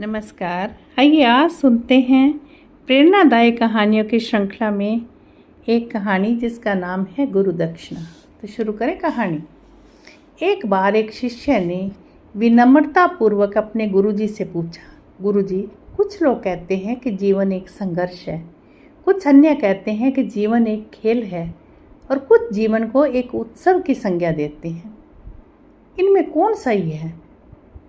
नमस्कार। आइए आज सुनते हैं प्रेरणादायक कहानियों की श्रृंखला में एक कहानी जिसका नाम है गुरु दक्षिणा। तो शुरू करें कहानी। एक बार एक शिष्य ने विनम्रतापूर्वक अपने गुरुजी से पूछा, गुरुजी, कुछ लोग कहते हैं कि जीवन एक संघर्ष है, कुछ अन्य कहते हैं कि जीवन एक खेल है और कुछ जीवन को एक उत्सव की संज्ञा देते हैं। इनमें कौन सही है?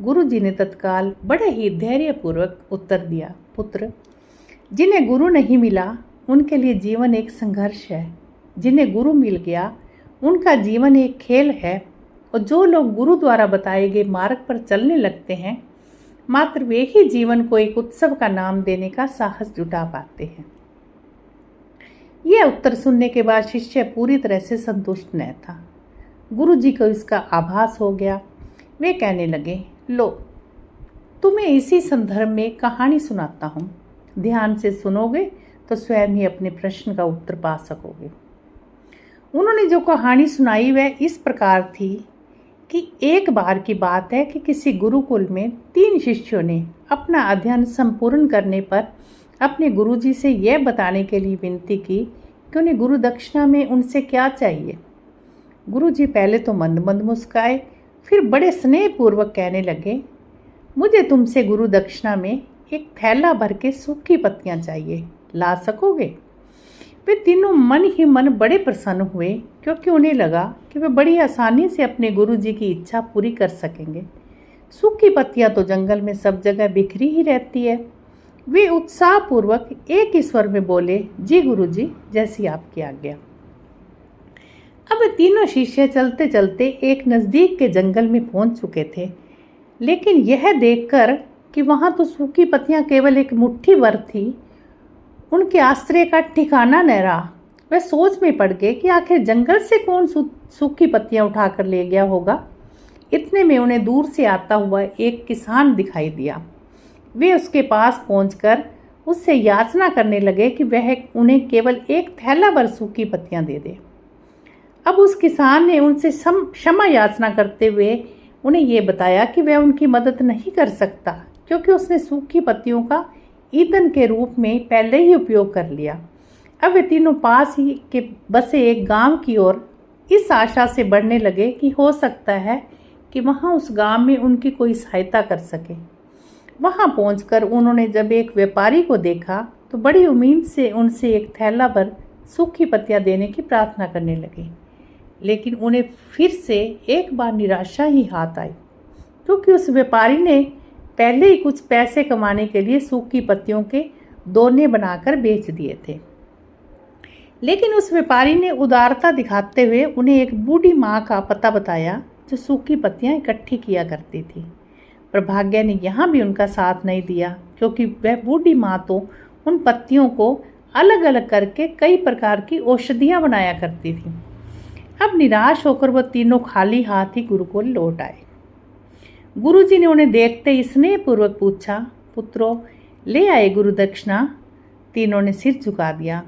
गुरुजी ने तत्काल बड़े ही धैर्यपूर्वक उत्तर दिया, पुत्र, जिन्हें गुरु नहीं मिला उनके लिए जीवन एक संघर्ष है, जिन्हें गुरु मिल गया उनका जीवन एक खेल है, और जो लोग गुरु द्वारा बताए गए मार्ग पर चलने लगते हैं मात्र वे ही जीवन को एक उत्सव का नाम देने का साहस जुटा पाते हैं। यह उत्तर सुनने के बाद शिष्य पूरी तरह से संतुष्ट न था। गुरुजी को इसका आभास हो गया। वे कहने लगे, लो, तुम्हें इसी संदर्भ में कहानी सुनाता हूँ। ध्यान से सुनोगे तो स्वयं ही अपने प्रश्न का उत्तर पा सकोगे। उन्होंने जो कहानी सुनाई वह इस प्रकार थी कि एक बार की बात है कि किसी गुरुकुल में 3 शिष्यों ने अपना अध्ययन संपूर्ण करने पर अपने गुरुजी से यह बताने के लिए विनती की कि उन्हें गुरु दक्षिणा में उनसे क्या चाहिए। गुरुजी पहले तो मंद मंद मुस्काए, फिर बड़े स्नेहपूर्वक कहने लगे, मुझे तुमसे गुरु दक्षिणा में एक थैला भर के सूखी पत्तियां चाहिए, ला सकोगे? वे तीनों मन ही मन बड़े प्रसन्न हुए, क्योंकि उन्हें लगा कि वे बड़ी आसानी से अपने गुरुजी की इच्छा पूरी कर सकेंगे। सूखी पत्तियां तो जंगल में सब जगह बिखरी ही रहती है। वे उत्साहपूर्वक एक ही स्वर में बोले, जी गुरुजी, जैसी आपकी आज्ञा। अब तीनों शिष्य चलते चलते एक नज़दीक के जंगल में पहुंच चुके थे, लेकिन यह देखकर कि वहां तो सूखी पत्तियां केवल एक मुट्ठी भर थी, उनके आश्रय का ठिकाना न रहा। वे सोच में पड़ गए कि आखिर जंगल से कौन सूखी पत्तियां उठाकर ले गया होगा। इतने में उन्हें दूर से आता हुआ एक किसान दिखाई दिया। वे उसके पास पहुंचकर उससे याचना करने लगे कि वह उन्हें केवल एक थैला भर सूखी पत्तियां दे दे। अब उस किसान ने उनसे क्षमा याचना करते हुए उन्हें ये बताया कि वह उनकी मदद नहीं कर सकता, क्योंकि उसने सूखी पत्तियों का ईंधन के रूप में पहले ही उपयोग कर लिया। अब वे तीनों पास ही के बसे एक गांव की ओर इस आशा से बढ़ने लगे कि हो सकता है कि वहां उस गांव में उनकी कोई सहायता कर सके। वहां पहुंचकर उन्होंने जब एक व्यापारी को देखा तो बड़ी उम्मीद से उनसे एक थैला भर सूखी पत्तियां देने की प्रार्थना करने लगे, लेकिन उन्हें फिर से एक बार निराशा ही हाथ आई, क्योंकि उस व्यापारी ने पहले ही कुछ पैसे कमाने के लिए सूखी पत्तियों के दोने बनाकर बेच दिए थे। लेकिन उस व्यापारी ने उदारता दिखाते हुए उन्हें एक बूढ़ी माँ का पता बताया जो सूखी पत्तियां इकट्ठी किया करती थी। पर भाग्य ने यहाँ भी उनका साथ नहीं दिया, क्योंकि वह बूढ़ी माँ तो उन पत्तियों को अलग अलग करके कई प्रकार की औषधियाँ बनाया करती थी। अब निराश होकर वह तीनों खाली हाथ ही गुरुकुल लौट आए। गुरुजी ने उन्हें देखते ही स्नेहपूर्वक पूछा, पुत्रों, ले आए गुरु दक्षिणा? तीनों ने सिर झुका दिया।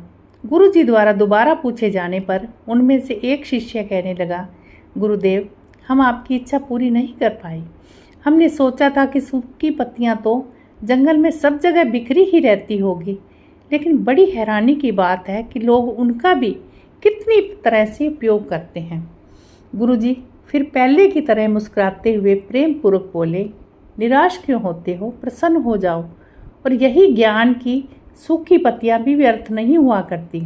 गुरुजी द्वारा दोबारा पूछे जाने पर उनमें से एक शिष्य कहने लगा, गुरुदेव, हम आपकी इच्छा पूरी नहीं कर पाए। हमने सोचा था कि सूखी पत्तियां तो जंगल में सब जगह बिखरी ही रहती होगी, लेकिन बड़ी हैरानी की बात है कि लोग उनका भी कितनी तरह से उपयोग करते हैं। गुरुजी फिर पहले की तरह मुस्कुराते हुए प्रेम पूर्वक बोले, निराश क्यों होते हो, प्रसन्न हो जाओ। और यही ज्ञान की सूखी पत्तियां भी व्यर्थ नहीं हुआ करती,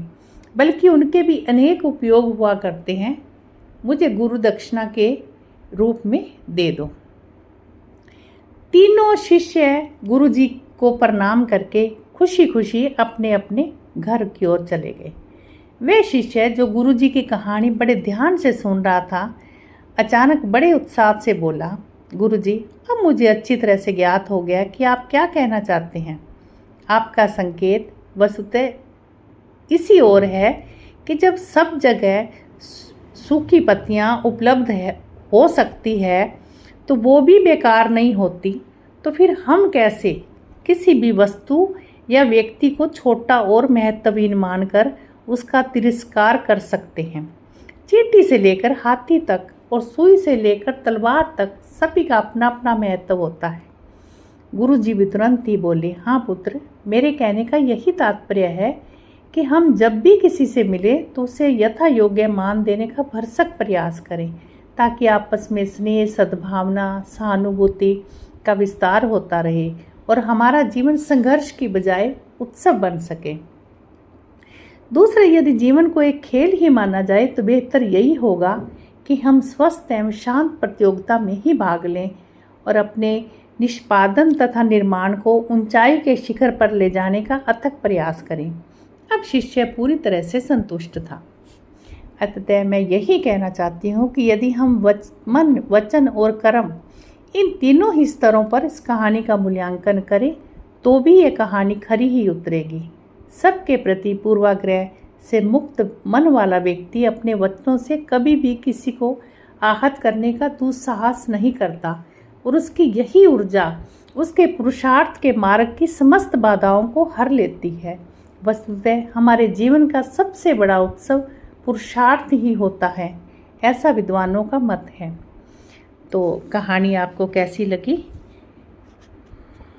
बल्कि उनके भी अनेक उपयोग हुआ करते हैं। मुझे गुरु दक्षिणा के रूप में दे दो। तीनों शिष्य गुरुजी को प्रणाम करके खुशी खुशी अपने अपने घर की ओर चले गए। वे शिष्य जो गुरुजी की कहानी बड़े ध्यान से सुन रहा था, अचानक बड़े उत्साह से बोला, गुरुजी, अब मुझे अच्छी तरह से ज्ञात हो गया कि आप क्या कहना चाहते हैं। आपका संकेत वस्तुतः इसी ओर है कि जब सब जगह सूखी पत्तियां उपलब्ध हो सकती है तो वो भी बेकार नहीं होती, तो फिर हम कैसे किसी भी वस्तु या व्यक्ति को छोटा और महत्वहीन मानकर उसका तिरस्कार कर सकते हैं। चींटी से लेकर हाथी तक और सुई से लेकर तलवार तक सभी का अपना अपना महत्व होता है। गुरुजी भी तुरंत ही बोले, हाँ पुत्र, मेरे कहने का यही तात्पर्य है कि हम जब भी किसी से मिले तो उसे यथा योग्य मान देने का भरसक प्रयास करें, ताकि आपस में स्नेह, सद्भावना, सहानुभूति का विस्तार होता रहे और हमारा जीवन संघर्ष की बजाय उत्सव बन सके। दूसरा, यदि जीवन को एक खेल ही माना जाए तो बेहतर यही होगा कि हम स्वस्थ एवं शांत प्रतियोगिता में ही भाग लें और अपने निष्पादन तथा निर्माण को ऊंचाई के शिखर पर ले जाने का अथक प्रयास करें। अब शिष्य पूरी तरह से संतुष्ट था। अतः मैं यही कहना चाहती हूँ कि यदि हम मन, वचन और कर्म, इन तीनों ही स्तरों पर इस कहानी का मूल्यांकन करें तो भी ये कहानी खरी ही उतरेगी। सबके प्रति पूर्वाग्रह से मुक्त मन वाला व्यक्ति अपने वचनों से कभी भी किसी को आहत करने का दुस्साहस नहीं करता और उसकी यही ऊर्जा उसके पुरुषार्थ के मार्ग की समस्त बाधाओं को हर लेती है। वस्तुतः हमारे जीवन का सबसे बड़ा उत्सव पुरुषार्थ ही होता है, ऐसा विद्वानों का मत है। तो कहानी आपको कैसी लगी?